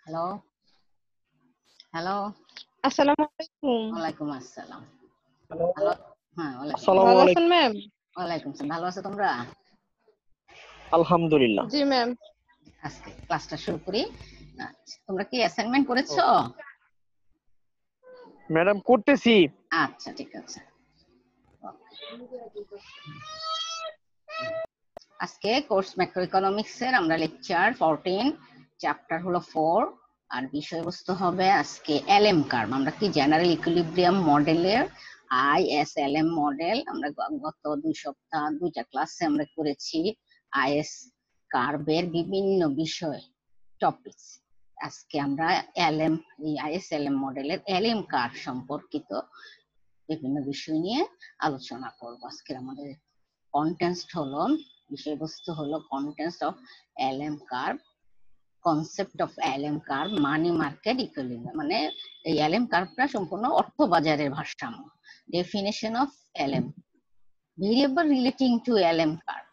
Hello hello, আসসালামু আলাইকুম। ওয়ালাইকুম আসসালাম। হ্যালো, ভালো? হ্যাঁ, আসসালামু ভালো আলাইকুম। আছেন ম্যাম? ওয়ালাইকুম আসসালাম। ভালো আছো তোমরা? আলহামদুলিল্লাহ। জি ম্যাম। আজকে ক্লাসটা শুরু করি। আচ্ছা, তোমরা কি অ্যাসাইনমেন্ট করেছো? ম্যাডাম করতেছি। আচ্ছা, ঠিক আছে। আজকে কোর্স ম্যাক্রো ইকোনমিক্স এর আমরা লেকচার 14, চ্যাপ্টার হলো 4, আর বিষয়বস্তু হবে আজকে এলএম কার্ভ। আমরা কি জেনারেল ইকুইলিব্রিয়াম মডেলের আইএসএলএম মডেল আমরা গত 2 সপ্তাহ 2টা ক্লাসে আমরা করেছি আইএস কার্ভের বিভিন্ন বিষয় টপিকস। আজকে আমরা এলএম আইএসএলএম মডেলের এলএম কার্ভ সম্পর্কিত বিভিন্ন বিষয় নিয়ে আলোচনা করব। আজকে আমাদের কন্টেন্ট হলো, বিষয়বস্তু হলো content of LM curve, concept of LM curve, money market equilibrium. মানে এই এলএম কার্ভটা সম্পূর্ণ অর্থ বাজারের ভারসাম্য। Definition of LM, variable relating to LM curve,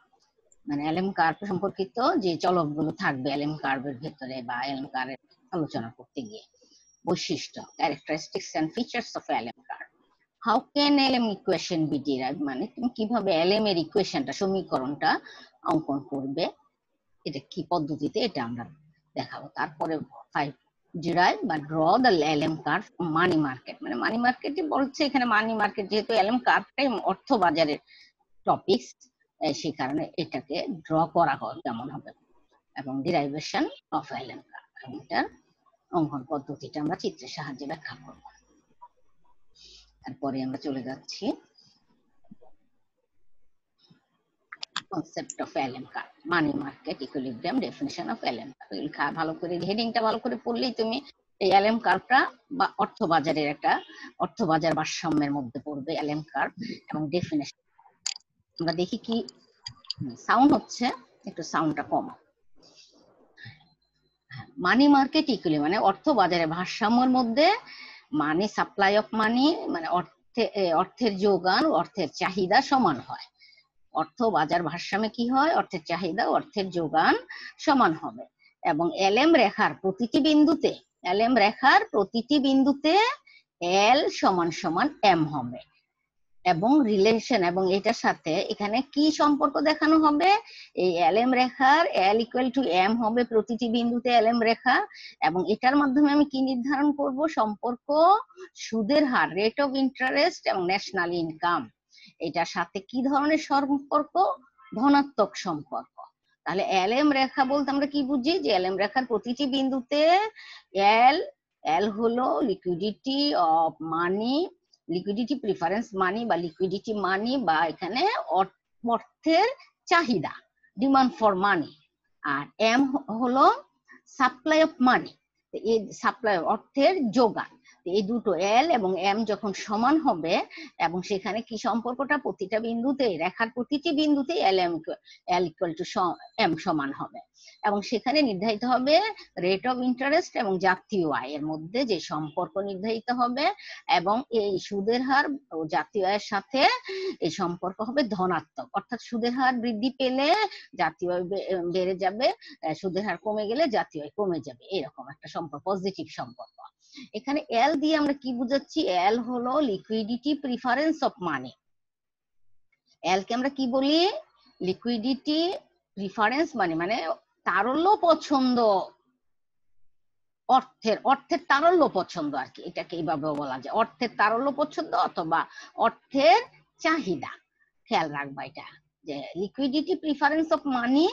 মানে এলএম কার্ভ সম্পর্কিত যে চলকগুলো থাকবে এলএম কার্ভের ভেতরে বা এলএম কার্ভের আলোচনা করতে গিয়ে। বৈশিষ্ট্য, characteristics and features of LM curve. How can LM equation be derive, মানে তুমি কিভাবে এলএম এর ইকুয়েশনটা, সমীকরণটা অঙ্কন করবে, এটা কি পদ্ধতিতে, এটা আমরা দেখাবো। তারপরে 5, ডিরাইভ বা draw the LM curve money market, মানে মানি মার্কেটে বলছে এখানে মানি মার্কেট, যেহেতু এলএম কার্ভটাই অর্থ বাজারের টপিকস, সেই কারণে এটাকে ড্র করা হয় কেমন হবে। এবং ডিরাইভেশন অফ এলএম কার্ভ, এটার অঙ্কন পদ্ধতিটা আমরা চিত্রের সাহায্যে ব্যাখ্যা করব। তারপরে আমরা চলে যাচ্ছি concept of LM curve, money market equilibrium, definition of LM curve. ভালো করে হেডিংটা ভালো করে পড়লেই তুমি এই এলএম কার্ভটা বা অর্থ বাজারের একটা অর্থ বাজার ভারসাম্যের মধ্যে পড়বে এলএম কার্ভ এবং ডেফিনিশন। আমরা দেখি কি সাউন্ড হচ্ছে, একটু সাউন্ডটা কম। মানি মার্কেট ইকুইলিব্রিয়াম মানে অর্থ বাজারের ভারসাম্যের মধ্যে মানি, সাপ্লাই অফ মানি, মানে অর্থের যোগান, অর্থের চাহিদা সমান হয়। অর্থ বাজার ভারসাম্যে কি হয়, অর্থের চাহিদা, অর্থের যোগান সমান হবে। এবং এলএম রেখার প্রতিটি বিন্দুতে, এলএম রেখার প্রতিটি বিন্দুতে এল সমান সমান এম হবে। এবং রিলেশন, এবং এটার সাথে এখানে কি সম্পর্ক দেখানো হবে, এই এলএম রেখার এল ইকুয়াল টু এম হবে প্রতিটি বিন্দুতে এলএম রেখা। এবং এটার মাধ্যমে আমি কি নির্ধারণ করব, সম্পর্ক সুদের হার, রেট অফ ইন্টারেস্ট এবং ন্যাশনাল ইনকাম। এটার সাথে কি ধরনের সম্পর্ক, ধনাত্মক সম্পর্ক। তাহলে এলএম রেখা বলতে আমরা কি বুঝি, যে এলএম রেখার প্রতিটি বিন্দুতে এল, এল হলো liquidity of money, liquidity preference money বা লিকুইডিটি মানি, বা এখানে অর্থের চাহিদা, ডিমান্ড ফর মানি। আর এম হলো সাপ্লাই অফ মানি, এই সাপ্লাই অর্থের যোগান। এই দুটো এল এবং এম যখন সমান হবে, এবং সেখানে কি সম্পর্কটা, প্রতিটা বিন্দুতে, রেখার প্রতিটি বিন্দুতে এল ইকুয়াল টু এম সমান হবে। এবং সেখানে নির্ধারিত হবে রেট অফ ইন্টারেস্ট এবং জাতীয় আয়ের মধ্যে যে সম্পর্ক নির্ধারিত হবে, এবং এই সুদের হার ও জাতীয় আয়ের সাথে এই সম্পর্ক হবে ধনাত্মক, অর্থাৎ সুদের হার বৃদ্ধি পেলে জাতীয় আয় বেড়ে যাবে, সুদের হার কমে গেলে জাতীয় আয় কমে যাবে, এরকম একটা সম্পর্ক, পজিটিভ সম্পর্ক। এখানে এল দিয়ে আমরা কি বুঝাচ্ছি, এল হলো লিকুইডিটি প্রিফারেন্স অফ মানি। এল কে আমরা কি বলি, লিকুইডিটি প্রিফারেন্স মানি, মানে তারল্য পছন্দ, অর্থের তারল্য পছন্দ আর কি, এটাকে এইভাবে বলা যায়, অর্থের তারল্য পছন্দ অথবা অর্থের চাহিদা। খেয়াল রাখবা এটা, যে লিকুইডিটি প্রিফারেন্স অফ মানি,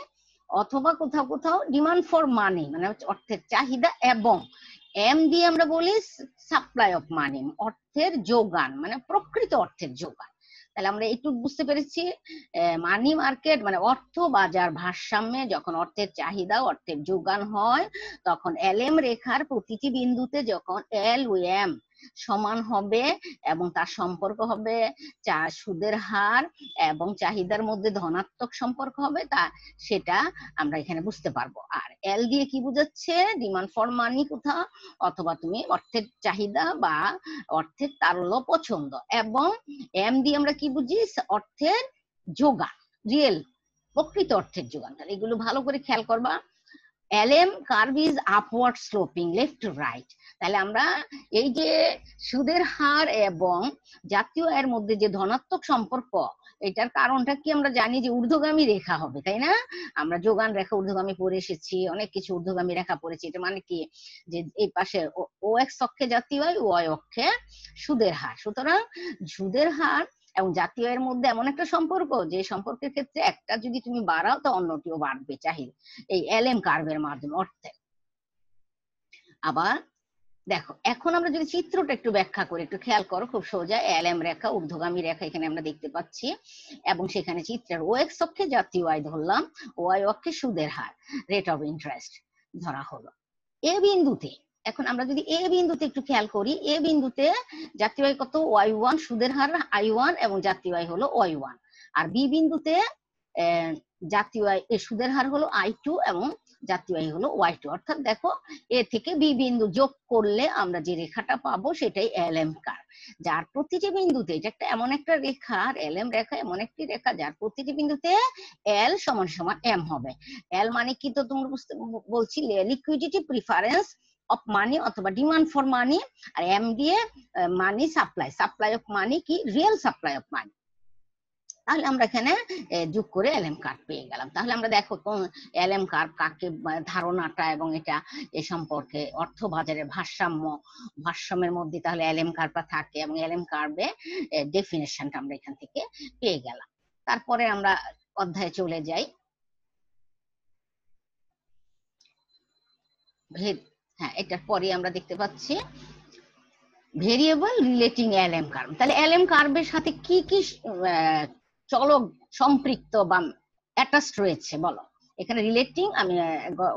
অথবা কোথাও কোথাও ডিমান্ড ফর মানি, মানে অর্থের চাহিদা, এবং এম দিয়ে আমরা বলি সাপ্লাই অফ মানি, অর্থের যোগান, মানে প্রকৃত অর্থের যোগান। তাহলে আমরা একটু বুঝতে পেরেছি, মানি মার্কেট মানে অর্থ বাজার ভারসাম্যে যখন অর্থের চাহিদা, অর্থের যোগান হয়, তখন এলএম রেখার প্রতিটি বিন্দুতে যখন এল ও এম সমান হবে, এবং তার সম্পর্ক হবে সুদের হার এবং চাহিদার মধ্যে ধনাত্মক সম্পর্ক হবে, তা সেটা আমরা এখানে বুঝতে পারবো। আর এল দিয়ে কি বুঝাচ্ছে, ডিমান্ড ফর মানি কোথাও, অথবা তুমি অর্থের চাহিদা বা অর্থের তারল্য পছন্দ, এবং এম দিয়ে আমরা কি বুঝি, অর্থের যোগান, রিয়েল প্রকৃত অর্থের যোগান। তাহলে এগুলো ভালো করে খেয়াল করবা। LM curve is upward sloping left to right. তাহলে আমরা এই যে সুদের হার এবং জাতীয় আয়ের মধ্যে যে ধনাত্মক সম্পর্ক, এটার কারণটা কি আমরা জানি যে ঊর্ধ্বগামী রেখা হবে, তাই না? আমরা যোগান রেখা ঊর্ধ্বগামী পড়ে এসেছি, অনেক কিছু ঊর্ধ্বগামী রেখা পড়েছি। এটা মানে কি যে এই পাশে ও এক্স অক্ষে জাতীয় আয়, ওয়াই অক্ষে সুদের হার। সুতরাং সুদের হার এবং জাতীয় আয়ের মধ্যে এমন একটা সম্পর্ক, যে সম্পর্কের ক্ষেত্রে একটা যদি তুমি বাড়াও তো অন্যটিও বাড়বে চাহিদা, এই এলএম কার্ভের মাধ্যমে অর্থে। আবার দেখো, এখন আমরা যদি চিত্রটা একটু ব্যাখ্যা করি, একটু খেয়াল করো, খুব সোজা। এলএম রেখা, ঊর্ধ্বগামী রেখা এখানে আমরা দেখতে পাচ্ছি, এবং সেখানে চিত্রের ও এক্স অক্ষে জাতীয় আয় ধরলাম, ওয়াই অক্ষে সুদের হার, রেট অফ ইন্টারেস্ট ধরা হলো। এ বিন্দুতে, এখন আমরা যদি এ বিন্দুতে একটু খেয়াল করি, এ বিন্দুতে জাতীয় আয় কত? y1, সুদের হার i1 এবং জাতীয় আয় হলো y1। আর বি বিন্দুতে জাতীয় আয় সুদের হার হলো i2 এবং জাতীয় আয় হলো y2। অর্থাৎ দেখো, এ থেকে বি বিন্দু যোগ করলে আমরা যে রেখাটা পাবো সেটাই এলএম কার্ভ, যার প্রতিটি বিন্দুতে, এটা একটা এমন একটা রেখা, এলএম রেখা এমন একটি রেখা যার প্রতিটি বিন্দুতে এল সমান সমান এম হবে। এল মানে কি তো তোমরা বলছি, লিকুইডিটি প্রিফারেন্স অফ মানি অথবা ডিমান্ড ফর মানি, আর এম দিয়ে money supply, supply of money কি রিয়েল সাপ্লাই অফ মানি। তাহলে আমরা এখানে যোগ করে এলএম কার্ভ পেয়ে গেলাম। তাহলে আমরা দেখো এলএম কার্ভ কাকে, ধারণাটা এবং এটা এ সম্পর্কে অর্থ বাজারের ভারসাম্যের মধ্যে তাহলে এলএম কার্ভটা থাকে, এবং এলএম কার্ভে ডেফিনেশনটা আমরা এখান থেকে পেয়ে গেলাম। তারপরে আমরা অধ্যায়ে চলে যাই। হ্যাঁ, এটার পরে আমরা দেখতে পাচ্ছি ভেরিয়েবল রিলেটিং এলএম কার্ভ। তাহলে এলএম কার্ভের সাথে কি কি চলক সম্পৃক্ত বা অ্যাটাচড রয়েছে বলো। এখানে রিলেটিং, আমি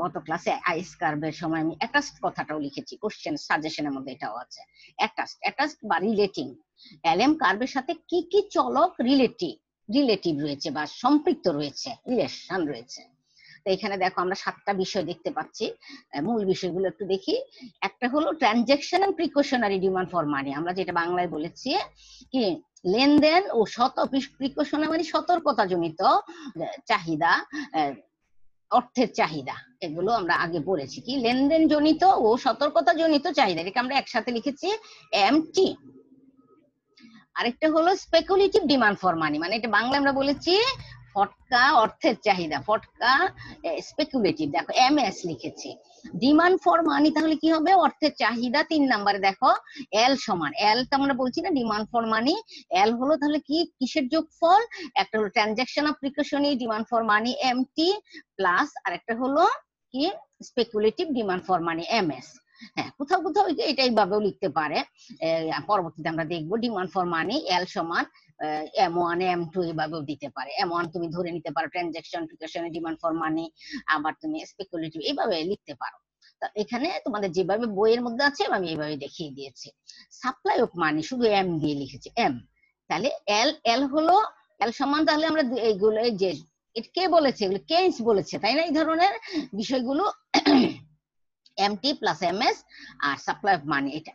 গত ক্লাসে আইস কার্ভের সময় আমি অ্যাটাচড কথাটাও লিখেছি, কোশ্চেন সাজেশনের মধ্যে এটাও আছে। অ্যাটাচড বা রিলেটিং, এলএম কার্ভের সাথে কি কি চলক রিলেটিভ রয়েছে বা সম্পৃক্ত রয়েছে, রিলেশন রয়েছে। তো এখানে দেখো আমরা 7টা বিষয় দেখতে পাচ্ছি। মূল বিষয়গুলো একটু দেখি। একটা হলো transaction and precautionary demand for money, আমরা যেটা বাংলায় বলেছি কি লেনদেন ও প্রিকশনারি মানে সতর্কতা জনিত চাহিদা, অর্থের চাহিদা। এগুলো আমরা আগে পড়েছি কি লেনদেন জনিত ও সতর্কতা জনিত চাহিদা, এটাকে আমরা একসাথে লিখেছি এমটি। আরেকটা হলো স্পেকুলেটিভ ডিমান্ড ফর মানি, মানে এটা বাংলা আমরা বলেছি ফটকা অর্থের চাহিদা, ফটকা স্পেকুলেটিভ, দেখো এমএস লিখেছি। ডিমান্ড ফর মানি তাহলে কি হবে? অর্থের চাহিদা। 3 নম্বরে দেখো এল সমান, এল তো আমরা বলছি না ডিমান্ড ফর মানি, এল হলো তাহলে কি কিসের যোগফল? একটা হলো transaction of precautionary demand for money MT, plus আরেকটা হলো কি speculative demand for money MS. হ্যাঁ, কোথাও কোথাও এটা এইভাবেও লিখতে পারে, পরবর্তীতে আমরা দেখবো। ডিমান্ড ফর মানি এল সমান M1 M2 এভাবেও দিতে পারে। M1 তুমি ধরে নিতে পারো ট্রানজাকশন প্রিকশনারি ডিমান্ড ফর মানি, আবার তুমি স্পেকুলেটিভ এইভাবে লিখতে পারো। তা এখানে তোমাদের যেভাবে বইয়ের মধ্যে আছে আমি এইভাবে দেখিয়ে দিয়েছি। সাপ্লাই অফ মানি শুধু এম দিয়ে লিখেছি, এম। তাহলে এল হলো এল সমান, তাহলে আমরা এইগুলো যে কে বলেছে, এগুলো কেইন্স বলেছে, তাই না? এই ধরনের বিষয়গুলো এমটি প্লাস এমএস আর সাপ্লাই অফ মানি। এটা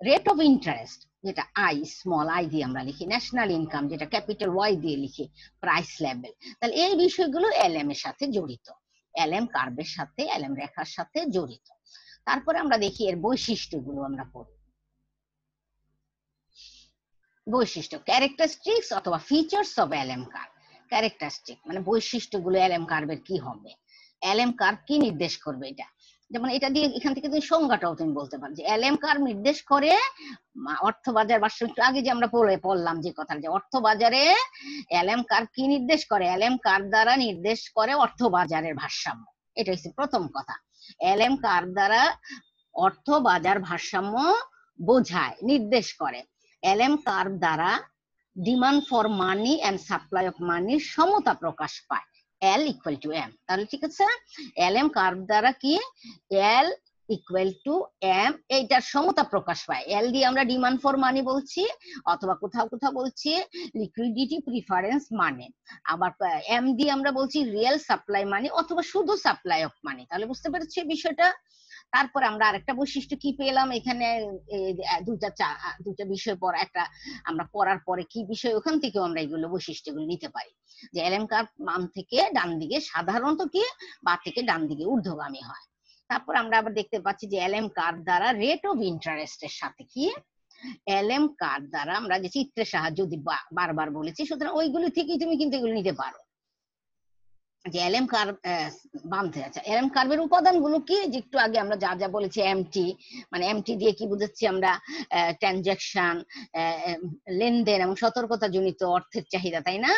রেট অফ ইন্টারেস্ট, যেটা আই স্মল আই দিয়ে আমরা লিখি, ন্যাশনাল ইনকাম যেটা ক্যাপিটাল ওয়াই দিয়ে লিখি, প্রাইস লেভেল। তাহলে এই বিষয়গুলো এলএম এর সাথে জড়িত, এলএম কার্ভের সাথে, এলএম রেখার সাথে জড়িত। তারপরে আমরা দেখি এর বৈশিষ্ট্যগুলো আমরা পড়ি। বৈশিষ্ট্য, ক্যারেক্টারিস্টিক্স অথবা features of LM curve. Characteristic মানে বৈশিষ্ট্যগুলো এলএম কার্ভের কি হবে, এলএম কার্ভ কি নির্দেশ করবে। এটা যেমন এটা দিয়ে এখান থেকে তুমি সংজ্ঞাটাও তুমি বলতে পারো যে এলএম কার্ভ নির্দেশ করে অর্থবাজার ভারসাম্য। একটু আগে যে আমরা পড়লাম যে কথা, যে অর্থবাজারে এলএম কার্ভ কি নির্দেশ করে, এলএম কার্ভ দ্বারা নির্দেশ করে অর্থবাজারের ভারসাম্য। এটা হচ্ছে প্রথম কথা। এলএম কার্ভ দ্বারা অর্থবাজার ভারসাম্য বোঝায়, নির্দেশ করে। এলএম কার্ভ দ্বারা demand for money and supply of মানির সমতা প্রকাশ পায়, এল ইকুয়াল টু এম। তাহলে ঠিক আছে, এলএম কার্ভ দ্বারা কি এল ইকুয়াল টু এম, এইটার সমতা প্রকাশ পায়। এল দিয়ে আমরা ডিমান্ড ফর মানি বলছি, অথবা কোথাও কোথাও বলছি লিকুইডিটি প্রিফারেন্স মানি, আবার এম দিয়ে আমরা বলছি রিয়েল সাপ্লাই মানি অথবা শুধু সাপ্লাই অফ মানি। তাহলে বুঝতে পেরেছি বিষয়টা। তারপরে আমরা আরেকটা বৈশিষ্ট্য কি পেলাম এখানে, দুইটা বিষয় পড়া একটা আমরা পড়ার পরে কি বিষয় ওখান থেকেও আমরা এগুলো বৈশিষ্ট্যগুলো নিতে পারি, যে এলএম কার্ভ বাম থেকে ডান দিকে সাধারণত কি বা থেকে ডান দিকে ঊর্ধ্বগামী হয়। তারপর আমরা আবার দেখতে পাচ্ছি যে এলএম কার্ভ দ্বারা রেট অফ ইন্টারেস্টের সাথে কি, এলএম কার্ভ দ্বারা আমরা যে চিত্রের সাহায্য যদি বারবার বলেছি, সুতরাং ওইগুলি থেকেই তুমি কিন্তু এগুলো নিতে পারো যে এলএম কার্ভ বাম থেকে। আচ্ছা, এলএম কার্ভের উপাদানগুলো কি, যে একটু আগে আমরা যা যা বলেছি, এমটি মানে এমটি দিয়ে কি বুঝাচ্ছি আমরা, ট্রানজাকশন, লেনদেন এবং সতর্কতা জনিত অর্থের চাহিদা, তাই না?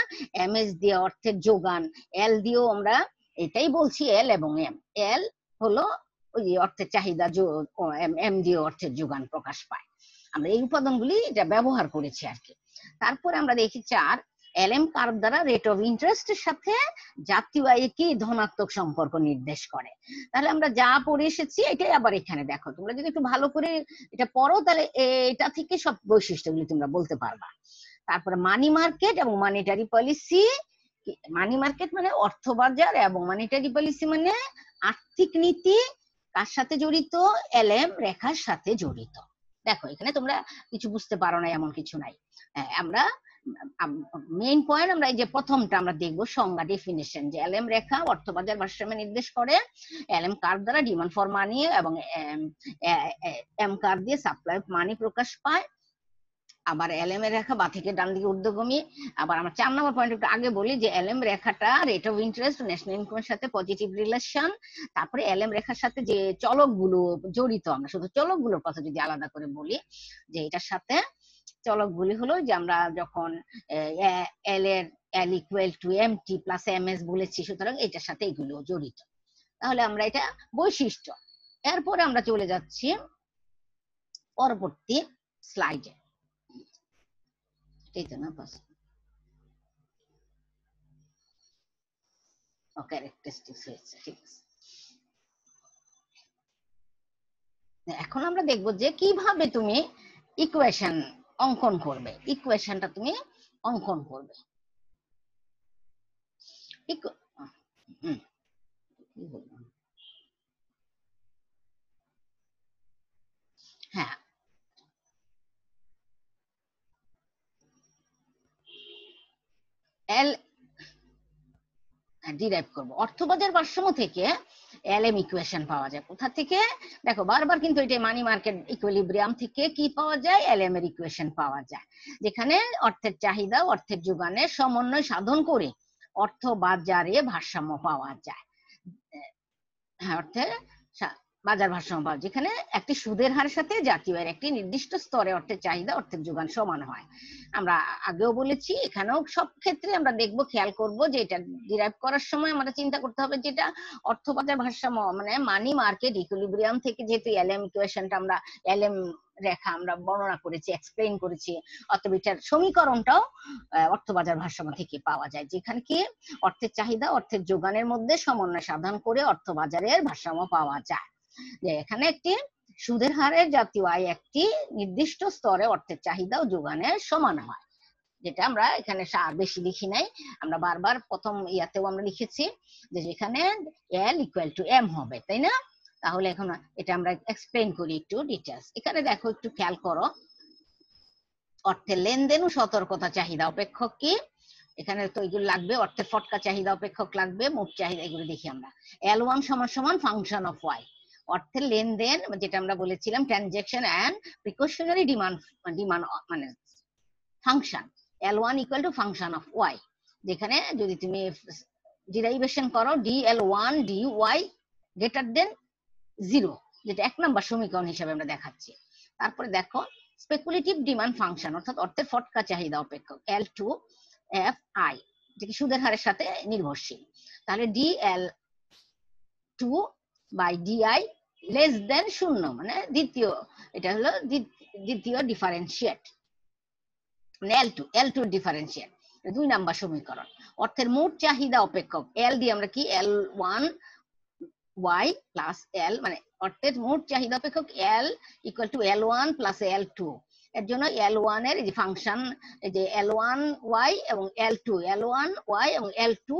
এমএস দিয়ে অর্থের যোগান, এল দিয়েও আমরা এটাই বলছি, এল এবং এম। এল হলো ওই অর্থের চাহিদা, এম দিয়ে অর্থের যোগান প্রকাশ পায়। আমরা এই উপাদানগুলি এটা ব্যবহার করেছি আর কি। তারপরে আমরা দেখি 4, এলএম কার্ভ দ্বারা রেট অফ ইন্টারেস্টের সাথে জাতীয় আয় কি ধনাত্মক সম্পর্ক নির্দেশ করে। তাহলে আমরা যা পড়ে এসেছি এটাই আবার এখানে দেখো, তোমরা যদি একটু ভালো করে এটা পড়ো তাহলে এটা থেকে সব বৈশিষ্ট্যগুলি তোমরা বলতে পারবা। তারপরে মানি মার্কেট এবং মনিটারি পলিসি। মানি মার্কেট মানে অর্থবাজার এবং মনিটারি পলিসি মানে আর্থিক নীতি, কার সাথে জড়িত? এলএম রেখার সাথে জড়িত। দেখো এখানে তোমরা কিছু বুঝতে পারো না এমন কিছু নাই। আমরা মেইন পয়েন্ট আমরা এই যে প্রথমটা আমরা দেখবো সংজ্ঞা, ডেফিনিশন, যে এলএম রেখা অর্থবাজার ভারসাম্য নির্দেশ করে, এলএম কার্ভ দ্বারা ডিমান্ড ফর মানি এবং এম কার্ভ দিয়ে সাপ্লাই অফ মানি প্রকাশ পায়। আবার এলএম এর রেখা বা থেকে ডান দিকে ঊর্ধ্বগামী। আবার আমরা 4 নম্বর পয়েন্ট একটু আগে বলি যে এলএম রেখাটা রেট অফ ইন্টারেস্ট ন্যাশনাল ইনকামের সাথে পজিটিভ রিলেশন। তারপরে এলএম রেখার সাথে যে চলকগুলো জড়িত, আমরা শুধু চলকগুলোর কথা যদি আলাদা করে বলি, যে এটার সাথে চলকগুলি হলো যে আমরা যখন L equal to MT plus MS বলেছি, সুতরাং এটার সাথে এগুলো জড়িত। তাহলে আমরা এটা বৈশিষ্ট্য। এরপরে আমরা চলে যাচ্ছি পরবর্তী স্লাইডে। এই তো না পাস ওকে, ক্যারেক্টারিস্টিক্স হয়েছে, ঠিক আছে। এখন আমরা দেখব যে কিভাবে তুমি ইকুয়েশন অঙ্কন করবে। ইকুয়েশনটা তুমি অঙ্কন করবে। হ্যাঁ, এল ডিরাইভ করব অর্থবাজার ভারসাম্য থেকে এলএম ইকুয়েশন পাওয়া যায়। কোথা থেকে? দেখো বারবার কিন্তু এটা মানি মার্কেট ইকুইলিব্রিয়াম থেকে কি পাওয়া যায়? এলএম এর ইকুয়েশন পাওয়া যায়, যেখানে অর্থের চাহিদা অর্থের যোগানের সমন্বয় সাধন করে অর্থ বাজারে ভারসাম্য পাওয়া যায়। হ্যাঁ, অর্থে বাজার ভারসাম্য পাওয়া, যেখানে একটি সুদের হারের সাথে জাতীয় আয়ের একটি নির্দিষ্ট স্তরে অর্থের চাহিদা অর্থের যোগান সমান হয়। আমরা আগেও বলেছি, এখানেও সব ক্ষেত্রে আমরা দেখব, খেয়াল করব যে এটা ডিরাইভ করার সময় আমরা চিন্তা করতে হবে যেটা অর্থবাজার ভারসাম্য মানে মানি মার্কেট ইকুইলিব্রিয়াম থেকে, যেহেতু এলএম ইকুয়েশনটা আমরা এলএম রেখা আমরা বর্ণনা করেছি, এক্সপ্লেইন করেছি, অতএব এটার সমীকরণটাও অর্থবাজার ভারসাম্য থেকে পাওয়া যায়, যেখানে কি অর্থের চাহিদা অর্থের যোগানের মধ্যে সমন্বয় সাধন করে অর্থবাজারের ভারসাম্য পাওয়া যায়। যে এখানে একটি সুদের হারের জাতীয় আয় একটি নির্দিষ্ট স্তরে অর্থের চাহিদা ও যোগানের সমান হয়, যেটা আমরা এখানে বেশি লিখি নাই, আমরা বারবার প্রথম ইয়াতেও আমরা লিখেছি যে যেখানে এল ইকুয়াল টু এম হবে, তাই না? তাহলে এখন এটা আমরা এক্সপ্লেইন করি একটু ডিটেইলস। এখানে দেখো একটু খেয়াল করো, অর্থের লেনদেন ও সতর্কতা চাহিদা অপেক্ষক কি, এখানে তো এগুলো লাগবে, অর্থের ফটকা চাহিদা অপেক্ষক লাগবে, মোট চাহিদা, এগুলো দেখি আমরা। L1 সমান সমান ফাংশন অফ ওয়াই, অর্থের লেনদেন যেটা আমরা বলেছিলাম ট্রানজাকশন এন্ড প্রিকশনারি ডিমান্ড মানে function, L1 equal to function of Y, যেখানে যদি তুমি ডিরাইভেশন করো DL1 DY গ্রেটার দেন 0, যেটা 1 নম্বর সমীকরণ হিসেবে আমরা দেখাচ্ছি। তারপরে দেখো স্পেকুলেটিভ ডিমান্ড ফাংশন, অর্থাৎ অর্থের ফটকা চাহিদা অপেক্ষক L2 FI, যেটি সুদের হারের সাথে নির্ভরশীল। তাহলে DL2 by DI less than 0, মানে দ্বিতীয়, এটা হলো দ্বিতীয় ডিফারেন্সিয়েট, মানে L2 ডিফারেন্সিয়েট, 2 নম্বর সমীকরণ। অর্থের মোট চাহিদা অপেক্ষক L দিয়ে আমরা কি L1 Y প্লাস L, মানে অর্থের মোট চাহিদা অপেক্ষক L equal to L1 plus L2, এর জন্য L1 এর যে ফাংশন, যে L1 Y এবং L2 L1 Y এবং L2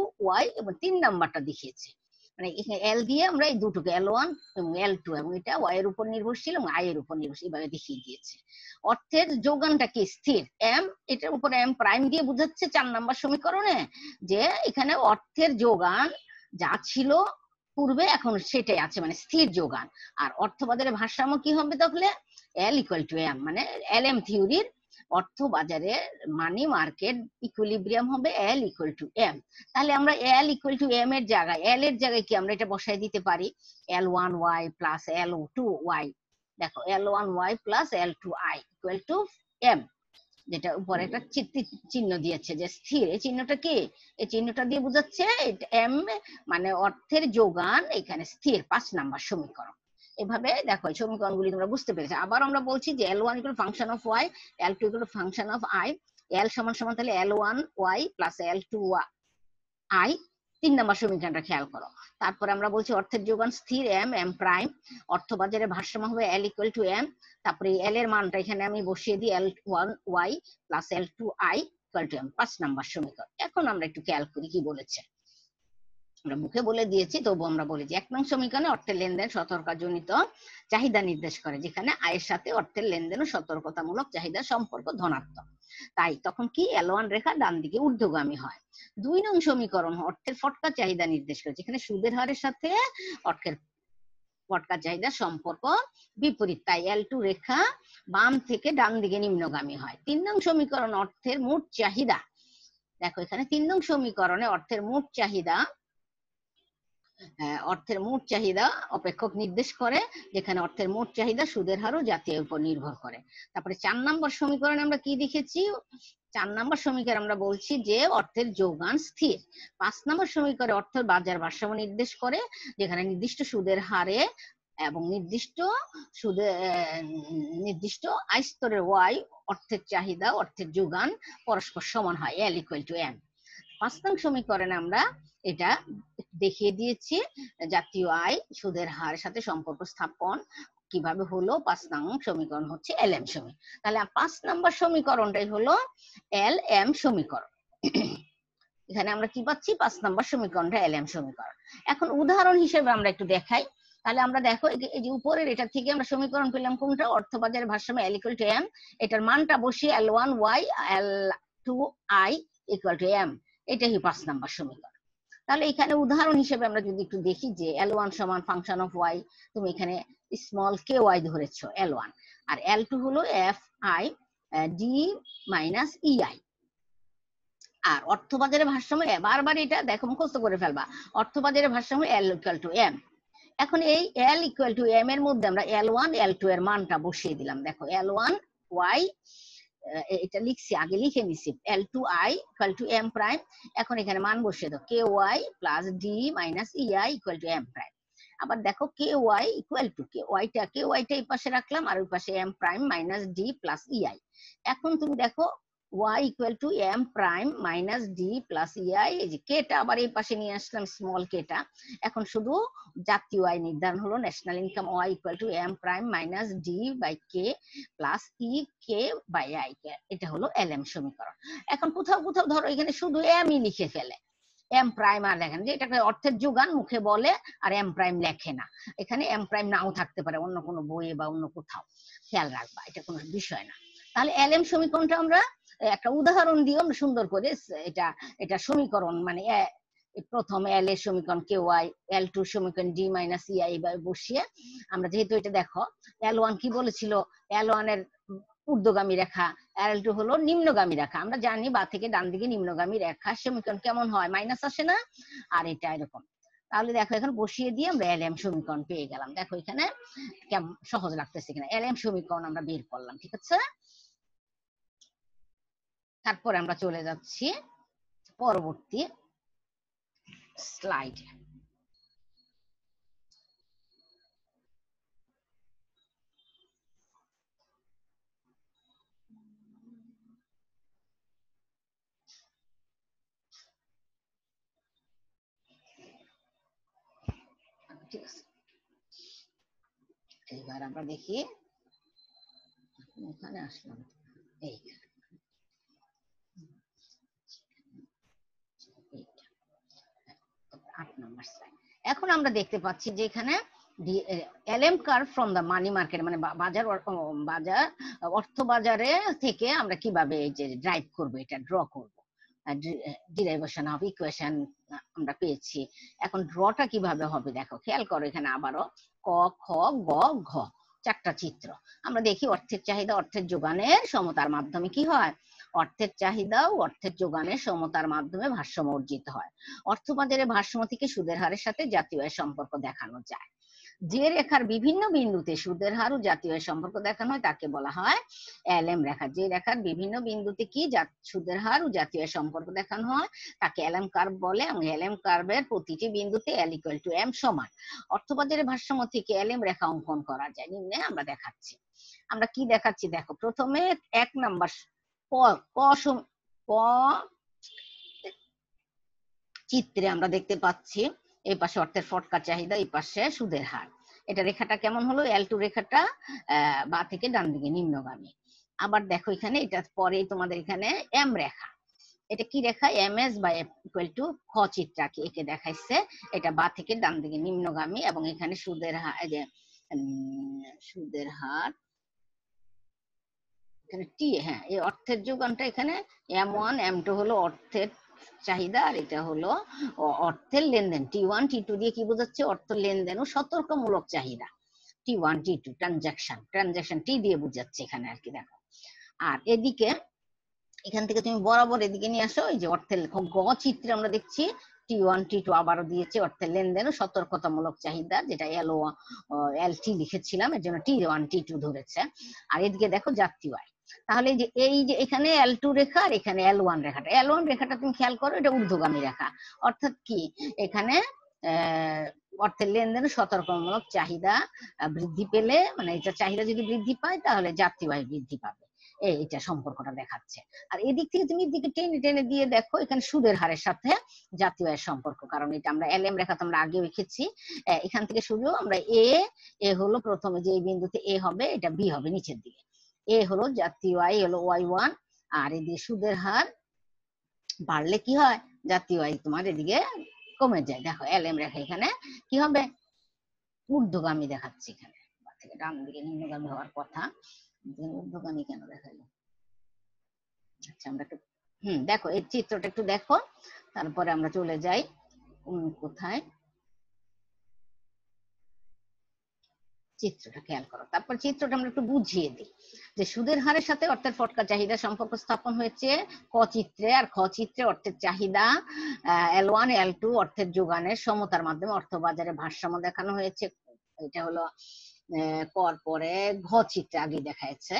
Y এবং 3 নাম্বারটা দেখিয়েছে, মানে এখানে এল দিয়ে আমরা এই দুটোকে L1 এবং L2 এবং এটা ওয়াই এর উপর নির্ভরশীল এবং আই এর উপর নির্ভরশীল এভাবে দেখিয়ে দিয়েছে। অর্থের যোগানটা কি স্থির, এম এটার উপর এম প্রাইম দিয়ে বোঝাচ্ছে 4 নম্বর সমীকরণে যে এখানে অর্থের যোগান যা ছিল পূর্বে এখন সেটাই আছে, মানে স্থির যোগান। আর অর্থবাজারের ভারসাম্য কি হবে তাহলে এল ইকুয়াল টু এম, মানে LM থিওরির অর্থ বাজারে মানি মার্কেট ইকুইলিব্রিয়াম হবে এল ইকুয়াল টু এম। তাহলে আমরা এল ইকুয়াল টু এম এর জায়গায় এল এর জায়গায় কি আমরা এটা বসাই দিতে পারি L1Y প্লাস L2Y। দেখো L1Y plus L2I equal to M, যেটা উপরে একটা চিহ্ন দিয়েছে যে স্থির, এই চিহ্নটা কি, এই চিহ্নটা দিয়ে বোঝাচ্ছে এম মানে অর্থের যোগান এখানে স্থির। 5 নাম্বার সমীকরণ। এভাবে দেখো এই সমীকরণগুলি তোমরা বুঝতে পেরেছো। আবার আমরা বলছি যে L1 equal function of Y, L2 equal function of I, L সমান সমান তাহলে L1Y প্লাস L2I। 3 নম্বর সমীকরণটা খেয়াল করো। তারপরে আমরা বলছি অর্থের যোগান স্থির এম এম প্রাইম, অর্থবাজারে ভারসাম্য হবে এল ইকুয়াল টু এম। তারপরে এল এর মানটা এখানে আমি বসিয়ে দিই L1Y plus L2I equal to M. 5 নম্বর সমীকরণ। এখন আমরা একটু খেয়াল করি কি বলেছে। আমরা মুখে বলে দিয়েছি, তবু আমরা বলি যে 1 নং সমীকরণে অর্থের লেনদেন সতর্কতাজনিত চাহিদা নির্দেশ করে, যেখানে আয়ের সাথে অর্থের লেনদেন ও সতর্কতামূলক চাহিদা সম্পর্ক ধনাত্মক। তাই তখন কি L1 রেখা ডান দিকে ঊর্ধ্বগামী হয়। 2 নং সমীকরণ অর্থের ফটকা চাহিদা নির্দেশ করে, যেখানে সুদের হারের সাথে অর্থের ফটকা চাহিদা সম্পর্ক বিপরীত, তাই L2 রেখা বাম থেকে ডান দিকে নিম্নগামী হয়। 3 নং সমীকরণ অর্থের মোট চাহিদা, দেখো এখানে 3 নং সমীকরণে অর্থের মোট চাহিদা অপেক্ষক নির্দেশ করে, যেখানে অর্থের মোট চাহিদা সুদের হার ও জাতীয়ের উপর নির্ভর করে। তারপরে 4 নম্বর সমীকরণে আমরা কি দেখেছি, 4 নম্বর সমীকরণ আমরা বলছি যে অর্থের যোগান স্থির। 5 নম্বর সমীকরণে অর্থের বাজার ভারসাম্য নির্দেশ করে, যেখানে নির্দিষ্ট সুদের হারে এবং নির্দিষ্ট আয় স্তরের ওয়াই অর্থের চাহিদা অর্থের যোগান পরস্পর সমান হয়, এল ইকুয়াল টু এম। 5 নং সমীকরণে আমরা এটা দেখিয়ে দিয়েছি জাতীয় আয় সুদের হার সাথে সম্পর্ক স্থাপন কিভাবে হলো। 5 নং সমীকরণ হচ্ছে LM সমীকরণ। তাহলে 5 নম্বর সমীকরণটাই হলো LM সমীকরণ। এখানে আমরা কি পাচ্ছি, 5 নম্বর সমীকরণটা LM সমীকরণ। এখন উদাহরণ হিসেবে আমরা একটু দেখাই। তাহলে আমরা দেখো এই যে উপরের এটা থেকে আমরা সমীকরণ পেলাম কোনটা, অর্থবাজারের ভারসাম্য L ইকুয়াল টু এম, এটার মানটা বসিয়ে L1Y L2I equal to M, এটাই 5 নম্বর সমীকরণ। তাহলে এখানে উদাহরণ হিসেবে আমরা যদি একটু দেখি যে L1 সমান ফাংশন অফ ওয়াই, তুমি এখানে স্মল কে ওয়াই ধরেছো L1, আর L2 হলো FI D মাইনাস EI। আর অর্থবাজারের ভারসাম্য বারবার এটা দেখো মুখস্থ করে ফেলবা, অর্থবাজারের ভারসাম্য L ইকুয়াল টু এম। এখন এই L ইকুয়াল টু এম এর মধ্যে আমরা L1 L2 এর মানটা বসিয়ে দিলাম। দেখো L1Y এটা লিখছি, আগে লিখে নিছি L2I equal to M prime. এখন এখানে মান বসিয়ে দাও KY plus D minus EI equal to M prime. আবার দেখো KY ইকুয়াল টু KY টা এই পাশে রাখলাম আর ওই পাশে M prime minus D plus EI। এখন তুমি দেখো y equal to M prime minus D plus EI, এই যে কেটা আবার এই পাশে নিয়ে আসলাম স্মল কেটা। এখন শুধু জাতীয় আয় নির্ধারণ হলো, national income y equal to M prime minus D by K plus E K by I, এটা হলো LM সমীকরণ। এখন কোথাও কোথাও ধরো এখানে শুধু এমই লিখে ফেলে, এম প্রাইম আর লেখেন, যে এটা অর্থের যোগান মুখে বলে আর এম প্রাইম লেখে না। এখানে এম প্রাইম নাও থাকতে পারে অন্য কোনো বইয়ে বা অন্য কোথাও, খেয়াল রাখবা, এটা কোনো বিষয় না। তাহলে LM সমীকরণটা আমরা একটা উদাহরণ দিয়ে আমরা সুন্দর করে এটা এটা সমীকরণ মানে প্রথম L এর সমীকরণ KY, L2 সমীকরণ D মাইনাস EI বসিয়ে আমরা, যেহেতু এটা দেখো L1 কি বলেছিল, L1 এর ঊর্ধ্বগামী রেখা, L2 হলো নিম্নগামী রেখা। আমরা জানি বা থেকে ডান দিকে নিম্নগামী রেখা সমীকরণ কেমন হয়, মাইনাস আসে না, আর এটা এরকম। তাহলে দেখো এখন বসিয়ে দিয়ে আমরা LM সমীকরণ পেয়ে গেলাম। দেখো এখানে কেমন সহজ লাগতেছে কিনা, LM সমীকরণ আমরা বের করলাম, ঠিক আছে। তারপরে আমরা চলে যাচ্ছি পরবর্তী স্লাইড। ঠিক আছে, এইবার আমরা দেখি এখানে আসলাম, এই 8 নম্বর স্লাইড। এখন আমরা দেখতে পাচ্ছি যে এখানে LM curve from the money market, মানে বাজার অর্থ বাজারে থেকে আমরা কিভাবে এই যে ড্রাইভ করবো, এটা ড্র করবো, ডিরাইভেশন অফ ইকুয়েশন আমরা পেয়েছি। এখন ড্রটা কিভাবে হবে দেখো, খেয়াল করো এখানে আবারও ক খ গ ঘ চারটা চিত্র। আমরা দেখি অর্থের চাহিদা অর্থের যোগানের সমতার মাধ্যমে কি হয়, অর্থের চাহিদা ও অর্থের যোগানের সমতার মাধ্যমে ভারসাম্য অর্জিত হয়। অর্থবাজারে ভারসাম্য থেকে সুদের হারের সাথে জাতীয় আয়ের সম্পর্ক দেখানো যায়। যে রেখার বিভিন্ন বিন্দুতে সুদের হার ও জাতীয় আয়ের সম্পর্ক দেখানো হয় তাকে বলা হয় এলএম রেখা। যে রেখার বিভিন্ন বিন্দুতে কি সুদের হার ও জাতীয় আয়ের সম্পর্ক দেখানো হয় তাকে এলএম কার্ভ বলে, এবং এলএম কার্ভের প্রতিটি বিন্দুতে এল ইকুয়াল টু এম সমান। অর্থবাজারে ভারসাম্য থেকে এলএম রেখা অঙ্কন করা যায়, নিম্নে আমরা দেখাচ্ছি। আমরা কি দেখাচ্ছি দেখো, প্রথমে 1 নাম্বার ক চিত্রে আমরা দেখতে পাচ্ছি এই পাশে অর্থের ফটকা চাহিদা, এই পাশে সুদের হার। এটা রেখাটা কেমন হলো, L2 রেখাটা বা থেকে ডান দিকে নিম্নগামী। আবার দেখো এখানে এটা পরে তোমাদের এখানে এম রেখা, এটা কি রেখা, এমএস বা ইকুয়াল টু খ চিত্রাকে একে দেখাইছে, এটা বা থেকে ডান দিকে নিম্নগামী, এবং এখানে সুদের হার, যে সুদের হার এখানে টি, হ্যাঁ এই অর্থের যোগানটা এখানে M1 M2 হলো অর্থের চাহিদা, আর এটা হলো অর্থের লেনদেন। T1 T2 দিয়ে কি বোঝাচ্ছে, অর্থ লেনদেন ও সতর্কমূলক চাহিদা। T1 T2 ট্রানজাকশন টি দিয়ে বোঝাচ্ছে এখানে আর কি। দেখো আর এদিকে এখান থেকে তুমি বরাবর এদিকে নিয়ে আসো, এই যে অর্থের গ চিত্রে আমরা দেখছি T1 T2 আবারও দিয়েছে অর্থের লেনদেন ও সতর্কতামূলক চাহিদা, যেটা LT লিখেছিলাম এর জন্য T1 T2 ধরেছে। আর এদিকে দেখো জাতীয় আয়। তাহলে এই যে এখানে L2 রেখা আর এখানে L1 রেখাটা, L1 রেখাটা তুমি খেয়াল করো, এটা ঊর্ধ্বগামী রেখা, অর্থাৎ কি এখানে অর্থের লেনদেন সতর্কতামূলক চাহিদা বৃদ্ধি পেলে, মানে এটা চাহিদা যদি বৃদ্ধি পায় তাহলে জাতীয় আয় বৃদ্ধি পাবে, এইটা সম্পর্কটা দেখাচ্ছে। আর এদিক থেকে তুমি এদিকে টেনে টেনে দিয়ে দেখো এখানে সুদের হারের সাথে জাতীয় আয়ের সম্পর্ক, কারণ এটা আমরা এলএম রেখা তো আমরা আগে লিখেছি। এখান থেকে শুরু আমরা এ হলো প্রথমে যে বিন্দুতে এ হবে, এটা বি হবে নিচের দিকে, এ হলো জাতীয় আয় হলো Y1, আর এদিকে সুদের হার বাড়লে কি হয়, জাতীয় আয় তোমার এদিকে কমে যায়। দেখো এলএম রেখা এখানে কি হবে, ঊর্ধ্বগামী দেখাচ্ছে, এখানে থেকে ডান দিকে নিম্নগামী হওয়ার কথা, ঊর্ধ্বগামী কেন দেখালো। আচ্ছা আমরা একটু দেখো এই চিত্রটা একটু দেখো, তারপরে আমরা চলে যাই কোথায়, চিত্রটা খেয়াল করো, তারপর চিত্রটা আমরা একটু বুঝিয়ে দিই। যে সুদের হারের সাথে অর্থের ফটকা চাহিদা সম্পর্ক স্থাপন হয়েছে ক চিত্রে, আর খ চিত্রে অর্থের চাহিদা L1 L2 অর্থের যোগানের সমতার মাধ্যমে অর্থ বাজারে ভারসাম্য দেখানো হয়েছে। এটা হলো কর পরে ঘ চিত্রে আগে দেখা যাচ্ছে।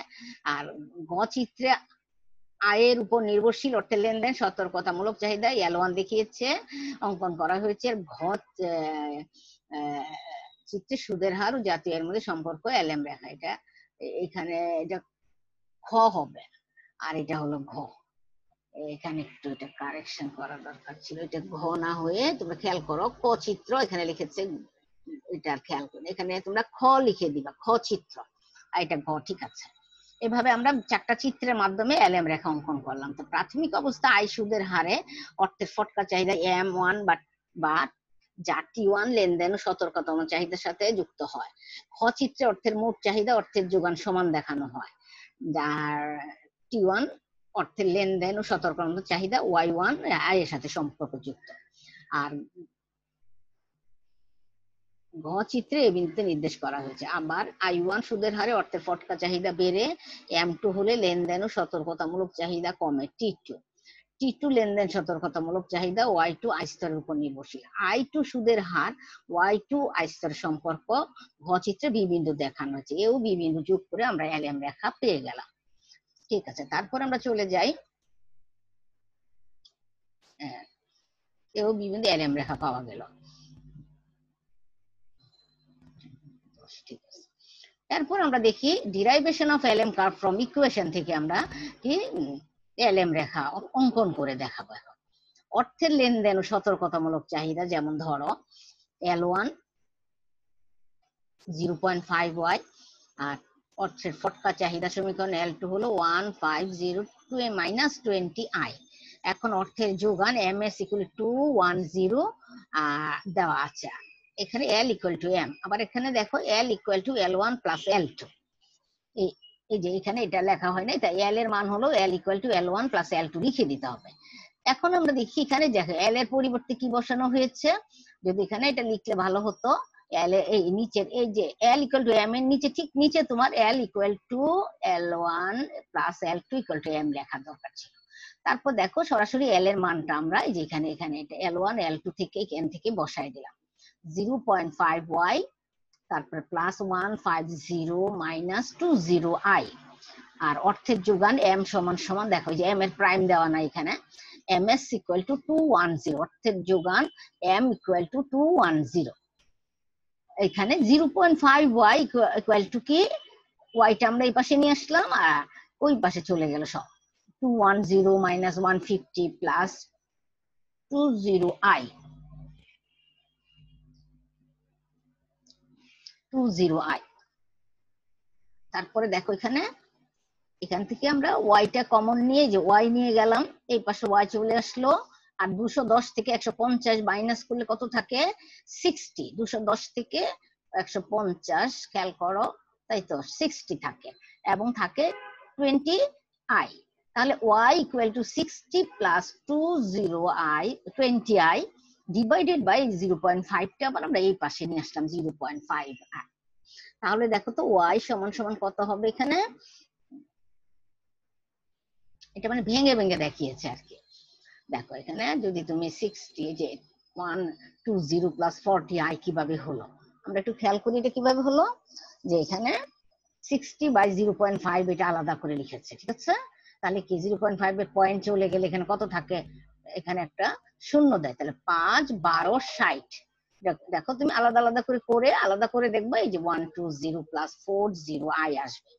আর ঘ চিত্রে আয়ের উপর নির্ভরশীল অর্থের লেনদেন সতর্কতামূলক চাহিদা L1 দেখিয়েছে, অঙ্কন করা হয়েছে। ঘ চিত্রে সুদের হার ও জাতীয় আয়ের মধ্যে সম্পর্ক এলএম রেখা, এটা এখানে এটা খ হবে, আর এটা হলো ঘ। এখানে একটু এটা কারেকশন করা দরকার ছিল, এটা ঘ না হয়ে তোমরা খেয়াল করো ক চিত্র এখানে লিখেছে, এটা খেয়াল করো এখানে তোমরা খ লিখে দিবা, খ চিত্র, আর এটা ঘ, ঠিক আছে। এভাবে আমরা চারটা চিত্রের মাধ্যমে এলএম রেখা অঙ্কন করলাম। তো প্রাথমিক অবস্থা আয় সুদের হারে অর্থের ফটকা চাহিদা M1 বা যা T1 লেনদেন ও সতর্কতামূলক চাহিদার সাথে যুক্ত হয়। খ চিত্রে অর্থের মোট চাহিদা অর্থের যোগান সমান দেখানো হয়, যার T1 অর্থের লেনদেন ও সতর্কতামূলক চাহিদা Y1 আয়ের সাথে সম্পর্কযুক্ত। আর ঘ চিত্রে এই বিন্দুতে নির্দেশ করা হয়েছে। আবার I1 সুদের হারে অর্থের ফটকা চাহিদা বেড়ে M2 হলে লেনদেন ও সতর্কতামূলক চাহিদা কমে T2 লেনদেন সতর্কতামূলক চাহিদা Y2 আয় স্তরের উপর নির্ভরশীল। I2 সুদের হার Y2 আয় স্তরের সম্পর্ক ঘ চিত্রে বি বিন্দু দেখানো হয়েছে, এও বি বিন্দু যোগ করে আমরা এলএম রেখা পেয়ে গেলাম। ঠিক আছে, তারপর আমরা চলে যাই, এও বি বিন্দু এলএম রেখা পাওয়া গেল। ঠিক আছে, এরপর আমরা দেখি derivation of LM curve from equation থেকে আমরা কি এলএম রেখা অঙ্কন করে দেখাবো। এখন অর্থের লেনদেন ও সতর্কতামূলক চাহিদা, যেমন ধরো L1 0.5y, আর অর্থের ফটকা চাহিদা সমীকরণ L2 হলো 1502 - 20i। এখন অর্থের যোগান MS = 210 দেওয়া আছে, এখানে L ইকুয়াল টু M, আবার এখানে দেখো L equal to L1 plus L2। এই এই যে এখানে এটা লেখা হয় না, তাই L এর মান হলো L equal to L1 plus L2 লিখে দিতে হবে। এখন আমরা দেখি এখানে দেখো L এর পরিবর্তে কি বসানো হয়েছে। যদি এখানে এটা লিখলে ভালো হতো, L এর এই নিচের এই যে L ইকুয়াল টু M এর নিচে ঠিক নিচে তোমার L equal to L1 plus L2 equal to M লেখার দরকার ছিল। তারপর দেখো সরাসরি L এর মানটা আমরা এই যে এখানে এটা L1 L2 থেকে M থেকে বসাই দিলাম। 0.5y, তারপর প্লাস 150 মাইনাস 20i। আর অর্থের যোগান M সমান সমান দেখো যে M এর প্রাইম দেওয়া নাই এখানে, ms ইকুয়াল টু 210, অর্থের যোগান M ইকুয়াল টু 210। এখানে 0.5y ইকুয়াল টু কি, ওয়াইটা আমরা এই পাশে নিয়ে আসলাম আর ওই পাশে চলে গেল সব। 210 মাইনাস 150 প্লাস 20i, 20i। তারপরে দেখো এখান থেকে আমরা ওয়াইটা কমন নিয়ে যে ওয়াই নিয়ে গেলাম, এই পাশে ওয়াই চলে আসলো। আর 210 থেকে 150 মাইনাস করলে কত থাকে, 60। 210 থেকে 150 খেয়াল করো, তাই তো 60 থাকে এবং থাকে 20i। তাহলে Y equal to 60 plus 20i divided by 0.5টা আবার আমরা এই পাশে নিয়ে আসলাম 0.5i। তাহলে দেখো তো ওয়াই সমান সমান কত হবে এখানে, এটা মানে ভেঙে ভেঙে দেখিয়েছে আর কি। দেখো এখানে যদি তুমি 60 যে 120 প্লাস 40i কিভাবে হলো, আমরা একটু খেয়াল করি এটা কিভাবে হলো। যে এখানে 60 বাই 0.5 এটা আলাদা করে লিখেছে, ঠিক আছে। তাহলে কি 0.5 এর পয়েন্ট চলে গেলে এখানে কত থাকে, এখানে একটা শূন্য দেয়, তাহলে 5 12 60। দেখো তুমি আলাদা আলাদা করে আলাদা করে দেখবে এই যে 120 প্লাস 40i আসবে।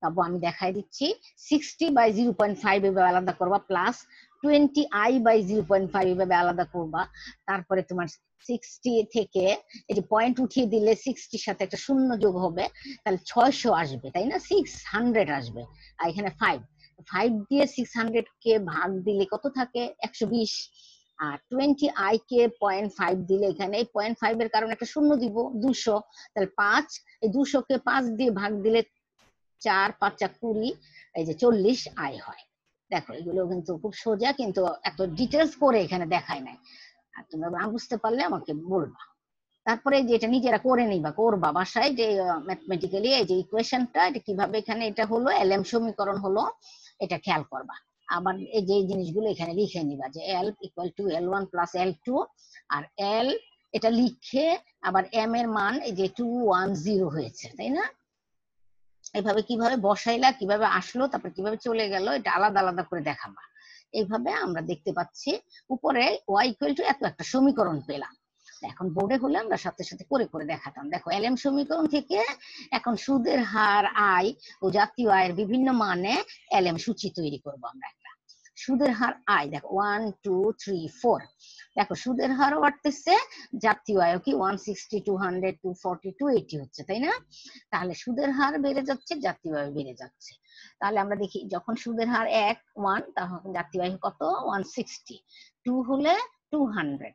তারপর আমি দেখাই দিচ্ছি, 60 বাই 0.5 এভাবে আলাদা করবা, প্লাস 20i বাই 0.5 এভাবে আলাদা করবা। তারপরে তোমার 60 থেকে এই যে পয়েন্ট উঠিয়ে দিলে 60 সাথে একটা শূন্য যোগ হবে, তাহলে 600 আসবে, তাই না, 600 আসবে। আর এখানে 5 দিয়ে 600 কে ভাগ দিলে কত থাকে, 120। আর 20i কে 0.5 দিলে এখানে 0.5 এর কারণে একটা শূন্য দিব, 200। তাহলে 5, এই 200 কে 5 দিয়ে ভাগ দিলে 4 5 20, এই যে 40i হয়। দেখো এগুলো কিন্তু খুব সোজা, কিন্তু এত ডিটেলস করে এখানে দেখায় নাই। আর তোমরা না বুঝতে পারলে আমাকে বলবা। তারপরে যে এটা নিজেরা করে নিবা, করবা বাসায়, যে ম্যাথমেটিক্যালি এই যে ইকুয়েশনটা এটা কিভাবে এখানে এটা হলো এলএম সমীকরণ হলো, এটা খেয়াল করবা। আবার এই যে জিনিসগুলো এখানে লিখে নিবা যে L equal to L1 plus L2, আর L এটা লিখে আবার M এর মান এই যে 210 হয়েছে, তাই না। এইভাবে কিভাবে বসাইলা, কিভাবে আসলো, তারপর কিভাবে চলে গেল, এটা আলাদা আলাদা করে দেখাবা। এইভাবে আমরা দেখতে পাচ্ছি উপরে y ইকুয়াল টু এত একটা সমীকরণ পেলাম। এখন বোর্ডে হলে আমরা সাথে সাথে করে করে দেখাতাম। দেখো এলএম সমীকরণ থেকে এখন সুদের হার আয় ও জাতীয় আয়ের বিভিন্ন মানে এলএম সূচি তৈরি করব আমরা একটা। সুদের হার আয় দেখো 1 2 3 4, দেখো সুদের হারও বাড়তেছে, জাতীয় আয় কি 160 200 240 280 হচ্ছে, তাই না। তাহলে সুদের হার বেড়ে যাচ্ছে, জাতীয় আয় বেড়ে যাচ্ছে। তাহলে আমরা দেখি যখন সুদের হার 1 তখন জাতীয় আয় কত 160, 2 হলে 200,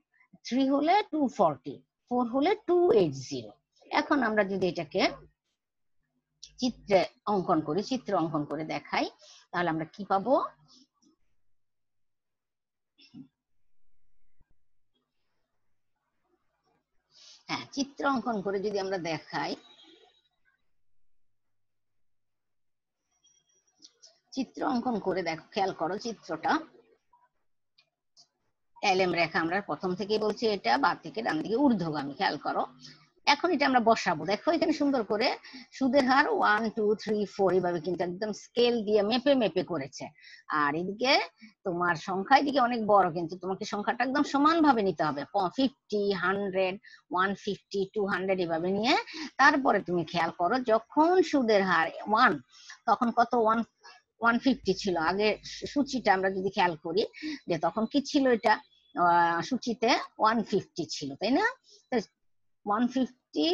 3 হলে 240, 4 হলে 280। এখন আমরা যদি এটাকে চিত্র অঙ্কন করে দেখাই, তাহলে আমরা কি পাবো, হ্যাঁ চিত্র অঙ্কন করে যদি আমরা দেখাই, চিত্র অঙ্কন করে দেখো, খেয়াল করো চিত্রটা, এলএম রেখা আমরা প্রথম থেকেই বলছি এটা বা থেকে ডান দিকে ঊর্ধ্বগামী, খেয়াল করো। এখন এটা আমরা বসাবো, দেখো এখানে সুন্দর করে সুদের হার 1 2 3 4 এইভাবে কিন্তু একদম স্কেল দিয়ে মেপে মেপে করেছে। আর এদিকে তোমার সংখ্যা এদিকে অনেক বড়, কিন্তু তোমাকে সংখ্যাটা একদম সমান ভাবে নিতে হবে, 50 100 150 200 এভাবে নিয়ে। তারপরে তুমি খেয়াল করো যখন সুদের হার 1, তখন কত 150 ছিল আগে সূচিটা, আমরা যদি খেয়াল করি যে তখন কি ছিল, এটা সূচিতে 150 ছিল, তাই না। 150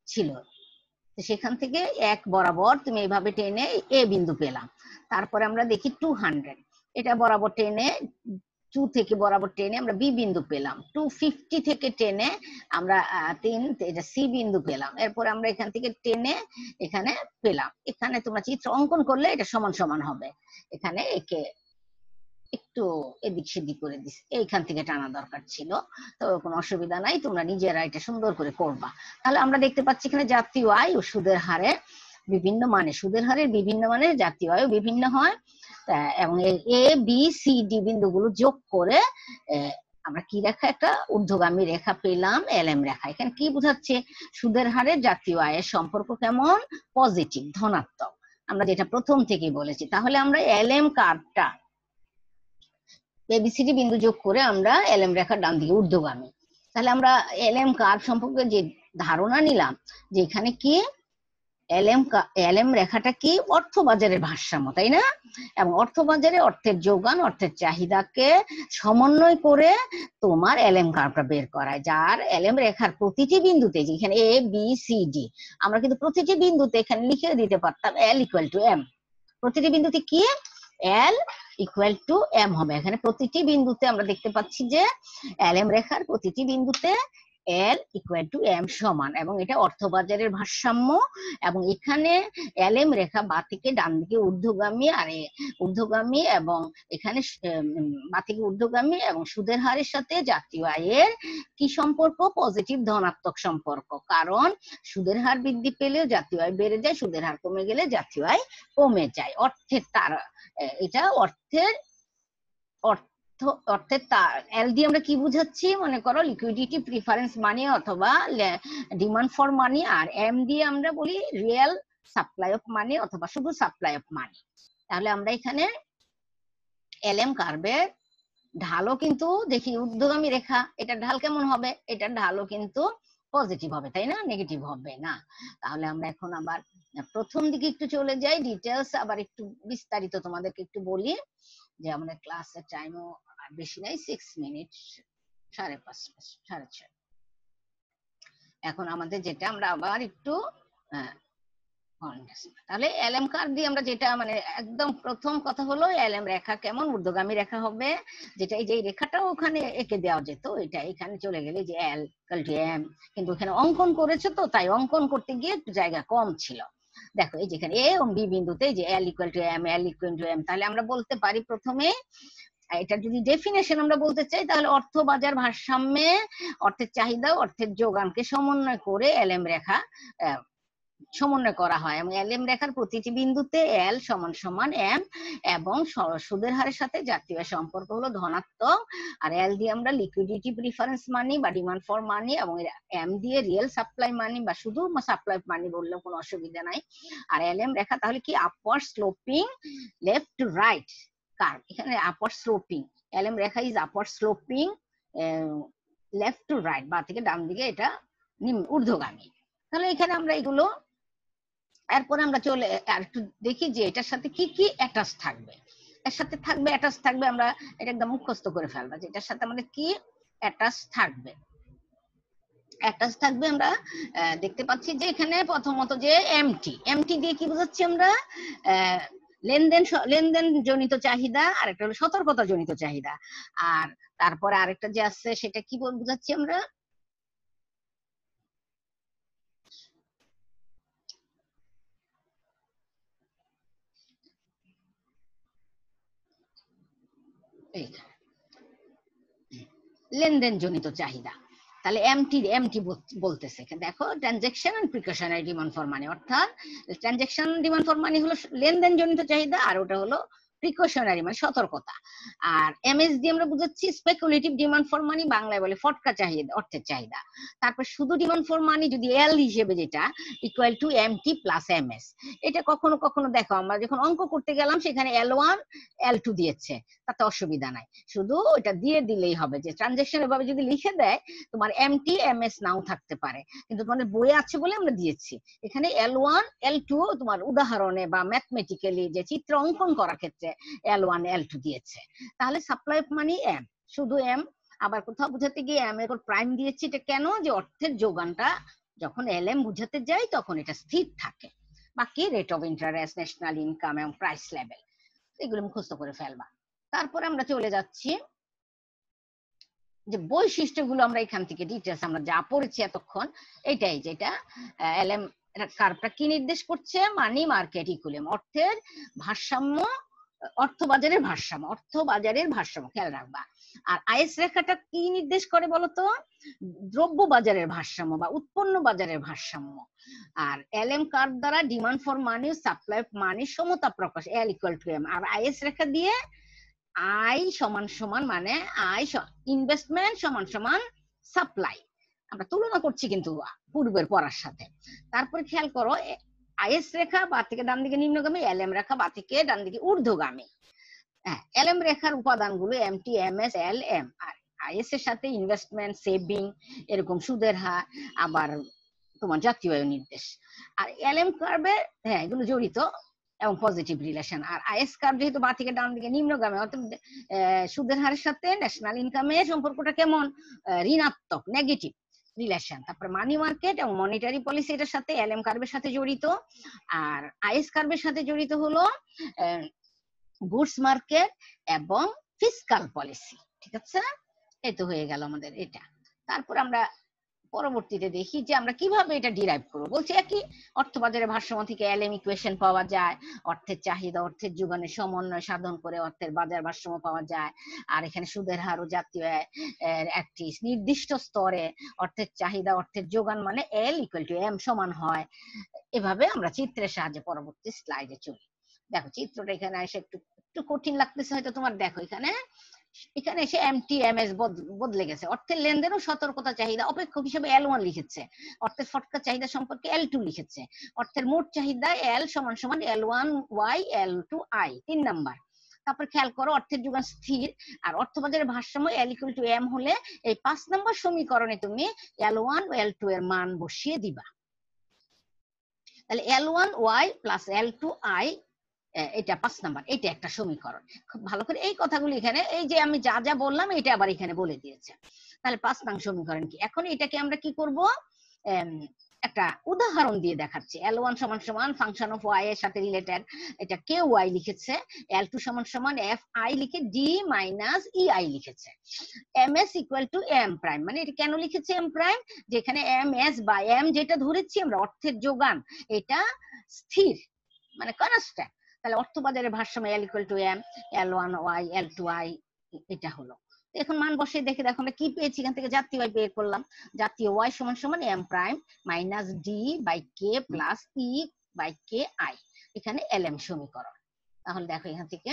ছিল, সেখান থেকে এক বরাবর তুমি এইভাবে টেনে এ বিন্দু পেলাম। তারপরে আমরা দেখি 200, এটা বরাবর টেনে টু থেকে বরাবর টেনে আমরা বি বিন্দু পেলাম, 250 থেকে টেনে আমরা এটা সি বিন্দু পেলাম, এরপর আমরা এখান থেকে টেনে এখানে পেলাম। এখানে তোমরা চিত্র অঙ্কন করলে এটা সমান সমান হবে। এখানে একে একটু এদিক সেদিক করে দিস, এইখান থেকে টানা দরকার ছিল, তো কোনো অসুবিধা নাই, তোমরা নিজেরা এটা সুন্দর করে করবা। তাহলে আমরা দেখতে পাচ্ছি এখানে জাতীয় আয় ও সুদের হারে বিভিন্ন মানে, সুদের হারের বিভিন্ন মানে জাতীয় আয়ও বিভিন্ন হয়, এবং এ বি সি ডি বিন্দুগুলো যোগ করে আমরা কি রেখা, একটা ঊর্ধ্বগামী রেখা পেলাম, এলএম রেখা। এখানে কি বোঝাচ্ছে, সুদের হারে জাতীয় আয়ের সম্পর্ক কেমন, পজিটিভ, ধনাত্মক, আমরা যেটা প্রথম থেকেই বলেছি। তাহলে আমরা এলএম কার্ভটা এবিসিডি বিন্দু যোগ করে আমরা এলএম রেখার ডান দিকে ঊর্ধ্বগামী। তাহলে আমরা এলএম কার্ভ সম্পর্কে যে ধারণা নিলাম, যে এখানে কি এলএম রেখাটা কি অর্থবাজারের ভারসাম্য, তাই না? এবং অর্থবাজারে অর্থের যোগান, অর্থের চাহিদাকে সমন্বয় করে তোমার এলএম কার্ভটা বের করায়, যার এলএম রেখার প্রতিটি বিন্দুতে, যেখানে এ বি সি ডি, আমরা কিন্তু প্রতিটি বিন্দুতে এখানে লিখে দিতে পারতাম এল ইকুয়াল টু এম। প্রতিটি বিন্দুতে কি এল ইকুয়াল টু এম হবে। এখানে প্রতিটি বিন্দুতে আমরা দেখতে পাচ্ছি যে এলএম রেখার প্রতিটি বিন্দুতে এল ইকুয়াল টু এম সমান, এবং এটা অর্থবাজারের ভারসাম্য। এবং এখানে এলএম রেখা বা থেকে ডান দিকে ঊর্ধ্বগামী, আর ঊর্ধ্বগামী, এবং এখানে বা থেকে ঊর্ধ্বগামী, এবং সুদের হারের সাথে জাতীয় আয়ের কি সম্পর্ক, পজিটিভ, ধনাত্মক সম্পর্ক। কারণ সুদের হার বৃদ্ধি পেলেও জাতীয় আয় বেড়ে যায়, সুদের হার কমে গেলে জাতীয় আয় কমে যায়। অর্থের তার এটা অর্থের অর্থের তার এল দিয়ে আমরা কি বুঝাচ্ছি, মনে করো লিকুইডিটি প্রিফারেন্স মানি অথবা ডিমান্ড ফর মানি, আর এম দিয়ে আমরা বলি রিয়েল সাপ্লাই অফ মানি অথবা শুধু সাপ্লাই অফ মানি। তাহলে আমরা এখানে এলএম কার্ভের ঢালও কিন্তু দেখি ঊর্ধ্বগামী রেখা, এটা ঢাল কেমন হবে, এটার ঢালও কিন্তু পজিটিভ হবে, তাই না, নেগেটিভ হবে না। তাহলে আমরা এখন আবার প্রথম দিকে একটু চলে যাই, ডিটেলস আবার একটু বিস্তারিত তোমাদেরকে একটু বলি, যে আমাদের ক্লাসের টাইমও আর বেশি নাই, 6 মিনিট, 5:30, 6:30। এখন আমাদের যেটা আমরা আবার একটু তাহলে এলএম কার্ভ দিয়ে আমরা যেটা মানে একদম প্রথম কথা হলো এলএম রেখা কেমন, ঊর্ধ্বগামী রেখা হবে, যেটা এই যে রেখাটাও ওখানে এঁকে দেওয়া যেত, এটা এখানে চলে গেলে যে এল ইকুয়াল টু এম, কিন্তু এখানে অঙ্কন করেছে তো তাই অঙ্কন করতে গিয়ে একটু জায়গা কম ছিল। দেখো এই যেখানে এ ও বি বিন্দুতে যে L equal to M, L equal to M, তাহলে আমরা বলতে পারি প্রথমে এটা যদি ডেফিনেশন আমরা বলতে চাই, তাহলে অর্থ বাজার ভারসাম্যে অর্থের চাহিদা, অর্থের যোগানকে সমন্বয় করে এলএম রেখা সমন্বয় করা হয়, এবং এলএম রেখার প্রতিটি বিন্দুতে এল সমান সমান এম, এবং সুদের হারের সাথে জাতীয় সম্পর্ক হলো ধনাত্মক, আর এল দিয়ে আমরা লিকুইডিটি প্রিফারেন্স মানি বা ডিমান্ড ফর মানি, এবং এম দিয়ে রিয়েল সাপ্লাই মানি বা শুধু সাপ্লাই মানি বললেও কোনো অসুবিধা নাই। আর এলএম রেখা তাহলে কি upward sloping left to right curve, এখানে আপওয়ার্ড স্লোপিং, এলএম রেখা is upward sloping left to right, বা থেকে ডান দিকে এটা ঊর্ধ্বগামী। তাহলে এখানে আমরা এগুলো এরপরে আমরা চলে আর একটু দেখি যে এটার সাথে কি কি অ্যাটাচ থাকবে, এর সাথে থাকবে অ্যাটাচ থাকবে, আমরা এটা একদম মুখস্থ করে ফেলবো যে এটার সাথে আমাদের কি অ্যাটাচ থাকবে। অ্যাটাচ থাকবে আমরা দেখতে পাচ্ছি যে এখানে প্রথমত যে এমটি, এমটি দিয়ে কি বোঝাচ্ছি আমরা, লেনদেন জনিত চাহিদা, আর একটা হলো সতর্কতা জনিত চাহিদা, আর তারপরে আরেকটা যে আছে সেটা কি বোঝাচ্ছি আমরা, লেনদেন জনিত চাহিদা। তাহলে এমটি বলতেছে, দেখো transaction and precautionary demand for money, অর্থাৎ ট্রানজাকশন ডিমান্ড ফর মানি হলো লেনদেন জনিত চাহিদা, আর ওটা হলো প্রিকশনারি মানে সতর্কতা। আর এমএস দিয়ে আমরা বুঝাচ্ছি স্পেকুলেটিভ ডিমান্ড ফর মানি, বাংলায় বলে ফটকা চাহিদা, অর্থের চাহিদা। তারপর শুধু ডিমান্ড ফর মানি যদি এল হিসেবে, যেটা equal to MT plus MS. এটা কখনো কখনো দেখো আমরা যখন অঙ্ক করতে গেলাম সেখানে L1 L2 দিয়েছে, তাতে অসুবিধা নাই, শুধু ওইটা দিয়ে দিলেই হবে, যে ট্রানজাকশন এভাবে যদি লিখে দেয় তোমার এমটি এমএস নাও থাকতে পারে, কিন্তু তোমাদের বইয়ে আছে বলে আমরা দিয়েছি। এখানে L1 L2 তোমার উদাহরণে বা ম্যাথমেটিক্যালি যে চিত্র অঙ্কন করার ক্ষেত্রে L1 L2 দিয়েছে। তাহলে সাপ্লাই অফ মানি এম, শুধু এম। আবার কোথাও বুঝাতে গিয়ে এম এর প্রাইম দিয়েছি, এটা কেন, যে অর্থের যোগানটা যখন এলএম বুঝাতে যাই তখন এটা স্থির থাকে। বাকি rate of interest, national income এবং প্রাইস লেভেল, এগুলো মুখস্থ করে ফেলবা। তারপরে আমরা চলে যাচ্ছি যে বৈশিষ্ট্যগুলো আমরা এখান থেকে ডিটেলস আমরা যা পড়েছি এতক্ষণ, এটাই যেটা এলএম কার্ভটা কি নির্দেশ করছে, মানি মার্কেট ইকুইলিব্রিয়াম, অর্থের ভারসাম্য, অর্থ বাজারের ভারসাম্য খেয়াল রাখবা। আর আইএস রেখাটা কি নির্দেশ করে বলতো, দ্রব্য বাজারের ভারসাম্য বা উৎপন্ন বাজারের ভারসাম্য। আর এলএম কার্ভ দ্বারা demand for money, supply of money সমতা প্রকাশ, এল ইকুয়াল টু এম। আর আইএস রেখা দিয়ে আই সমান সমান মানে আই ইনভেস্টমেন্ট সমান সমান সাপ্লাই, আমরা তুলনা করছি কিন্তু পূর্বের পড়ার সাথে। তারপরে খেয়াল করো, আইএস রেখা বা থেকে ডান দিকে নিম্নগামী, এলএম রেখা বা থেকে ডান দিকে ঊর্ধ্বগামী। হ্যাঁ, এলএম রেখার উপাদানগুলো এমটি, এমএস, এলএম। আর আইএস এর সাথে ইনভেস্টমেন্ট, সেভিং, এরকম সুদের হার, আবার তোমার জাতীয় আয় নির্দেশ। আর এলএম কার্ভে হ্যাঁ এগুলো জড়িত এবং পজিটিভ রিলেশন। আর আইএস কার্ভ যেহেতু বা থেকে ডান দিকে নিম্নগামী, অর্থাৎ সুদের হারের সাথে ন্যাশনাল ইনকামের সম্পর্কটা কেমন, ঋণাত্মক, নেগেটিভ রিলেশন। তারপরে মানি মার্কেট এবং মনিটারি পলিসি এটার সাথে এলএম কার্ভের সাথে জড়িত। আর আইএস কার্ভের সাথে জড়িত হলো গুডস মার্কেট এবং ফিসকাল পলিসি। ঠিক আছে, এই তো হয়ে গেল আমাদের এটা। তারপর আমরা পরবর্তীতে দেখি যে আমরা কিভাবে এটা ডিরাইভ করবো। বলছে একই অর্থবাজারের ভারসাম্য থেকে এলএম ইকুয়েশন পাওয়া যায়, অর্থের চাহিদা অর্থের যোগানের সমন্বয় সাধন করে অর্থের বাজার ভারসাম্য পাওয়া যায়। আর এখানে সুদের হার ও জাতীয় একটি নির্দিষ্ট স্তরে অর্থের চাহিদা অর্থের যোগান মানে এল ইকুয়াল টু এম সমান হয়। এভাবে আমরা চিত্রের সাহায্যে পরবর্তী স্লাইডে চলি। দেখো চিত্রটা এখানে এসে একটু একটু কঠিন লাগতেছে হয়তো তোমার। দেখো এখানে এসে এমটি, এমএস বদলে গেছে। অর্থের লেনদেন ও সতর্কতা চাহিদা অপেক্ষক হিসেবে L1 লিখেছে, অর্থের ফটকা চাহিদা সম্পর্কে L2 লিখেছে, অর্থের মোট চাহিদা L সমান সমান L1 Y L2 I 3 number. তারপর খেয়াল করো, অর্থের যোগান স্থির আর অর্থবাজারের ভারসাম্য L ইকুয়াল টু M হলে এই 5 নম্বর সমীকরণে তুমি L1 ও L2 এর মান বসিয়ে দিবা। তাহলে L1 Y plus L2 I, এটা 5 নাম্বার, এটা একটা সমীকরণ। খুব ভালো করে এই কথাগুলো এখানে, এই যে আমি যা যা বললাম এটা আবার এখানে বলে দিয়েছে। তাহলে 5 নং সমীকরণ কি, এখন এটাকে আমরা কি করব, একটা উদাহরণ দিয়ে দেখাচ্ছি। L1 সমান সমান ফাংশন অফ y এর সাথে রিলেটেড, এটা ky লিখেছে। L2 সমান সমান fi লিখে d মাইনাস ei লিখেছে। ms equal to m prime, মানে এটা কেন লিখেছে m প্রাইম, যেখানে ms বা m যেটা ধরেছি আমরা অর্থের যোগান, এটা স্থির মানে কনস্ট্যান্ট। তাহলে অর্থবাজারের ভারসাম্য L equal two M, L1 Y L2 I, এটা হলো। এখন মান বসিয়ে দেখে দেখো আমরা কি পেয়েছি, এখান থেকে জাতীয় Y বের করলাম। জাতীয় Y সমান সমান M prime minus D by K plus E by K I, এখানে LM সমীকরণ। তাহলে দেখো এখান থেকে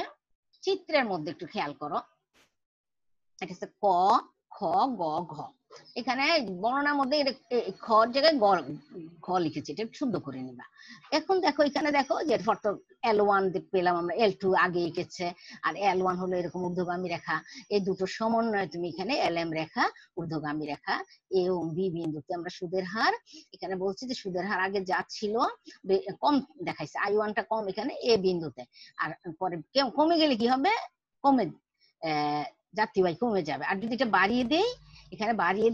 চিত্রের মধ্যে একটু খেয়াল করো, এটা হচ্ছে ক, খ, গ, ঘ। এখানে বর্ণনার মধ্যে খ জায়গায় ঘ লিখেছি, এটা শুদ্ধ করে নিবা। এখন দেখো এখানে দেখো যে L1 পেলাম আমরা, L2 আগে এঁকেছে, আর L1 হলো এরকম ঊর্ধ্বগামী রেখা। এই দুটো সমন্বয়ে তুমি এখানে LM রেখা, ঊর্ধ্বগামী রেখা, এ ও বি বিন্দুতে আমরা সুদের হার, এখানে বলছি যে সুদের হার আগে যা ছিল কম দেখাইছে, I1 টা কম এখানে এ বিন্দুতে, আর পরে কমে গেলে কি হবে, কমে জাতীয় আয় কমে যাবে। আর যদি এটা বাড়িয়ে দেই, এখানে বাড়িয়ে